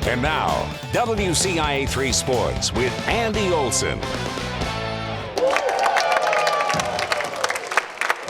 And now, WCIA 3 Sports with Andy Olson.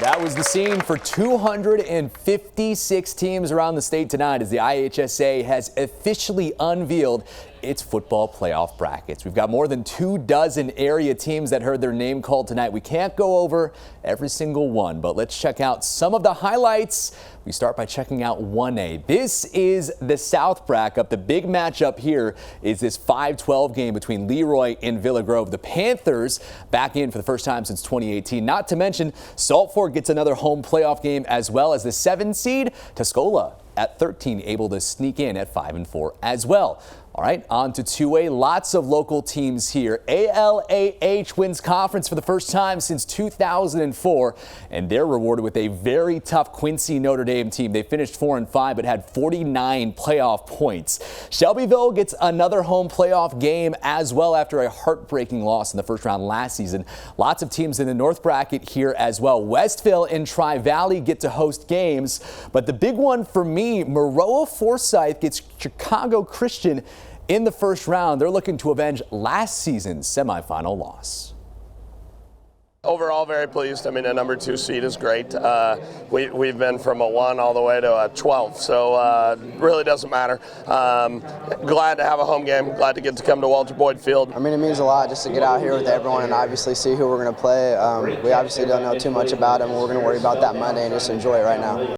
That was the scene for 256 teams around the state tonight as the IHSA has officially unveiled its football playoff brackets. We've got more than 24 area teams that heard their name called tonight. We can't go over every single one, but let's check out some of the highlights. We start by checking out 1A. This is the South bracket. The big matchup here is this 5-12 game between Leroy and Villa Grove. The Panthers back in for the first time since 2018. Not to mention, Salt Fork gets another home playoff game, as well as the 7 seed Tuscola at 13, able to sneak in at 5-4 as well. All right, on to 2A. Lots of local teams here. ALAH wins conference for the first time since 2004, and they're rewarded with a very tough Quincy Notre Dame team. They finished 4-5, but had 49 playoff points. Shelbyville gets another home playoff game as well after a heartbreaking loss in the first round last season. Lots of teams in the North bracket here as well. Westville and Tri-Valley get to host games, but the big one for me, Maroa Forsyth gets Chicago Christian in the first round. They're looking to avenge last season's semifinal loss. Overall, very pleased. I mean, a number 2 seed is great. We've been from a 1 all the way to a 12, so really doesn't matter. Glad to have a home game. Glad to get to come to Walter Boyd Field. I mean, it means a lot just to get out here with everyone and obviously see who we're going to play. We obviously don't know too much about them. We're going to worry about that Monday and just enjoy it right now.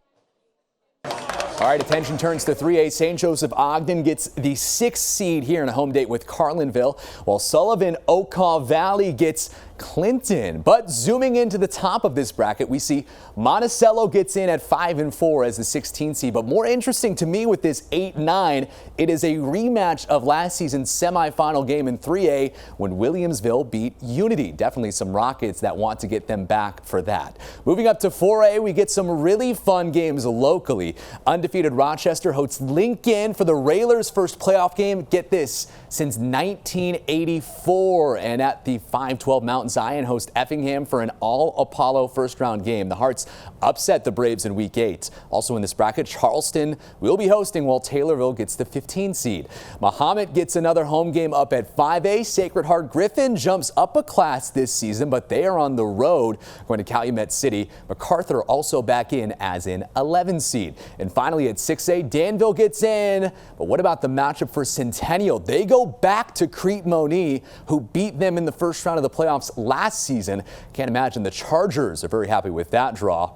All right, attention turns to 3A. St. Joseph Ogden gets the 6th seed here in a home date with Carlinville, while Sullivan Okaw Valley gets Clinton. But zooming into the top of this bracket, we see Monticello gets in at 5-4 as the 16th seed. But more interesting to me with this 8-9, it is a rematch of last season's semifinal game in 3A when Williamsville beat Unity. Definitely some Rockets that want to get them back for that. Moving up to 4A, we get some really fun games locally. Undefeated Rochester hosts Lincoln for the Railers' first playoff game. Get this, since 1984. And at the 5-12 Mountain Zion host Effingham for an all-Apollo first-round game. The Hearts upset the Braves in Week 8. Also in this bracket, Charleston will be hosting while Taylorville gets the 15 seed. Mahomet gets another home game up at 5A. Sacred Heart Griffin jumps up a class this season, but they are on the road going to Calumet City. MacArthur also back in as an 11 seed. And finally at 6A, Danville gets in. But what about the matchup for Centennial? They go back to Crete Monee, who beat them in the first round of the playoffs last season. Can't imagine the Chargers are very happy with that draw.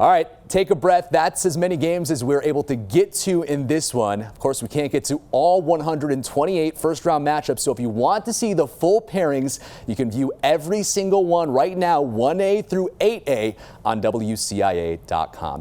All right, take a breath. That's as many games as we're able to get to in this one. Of course, we can't get to all 128 first-round matchups, so if you want to see the full pairings, you can view every single one right now, 1A through 8A, on WCIA.com.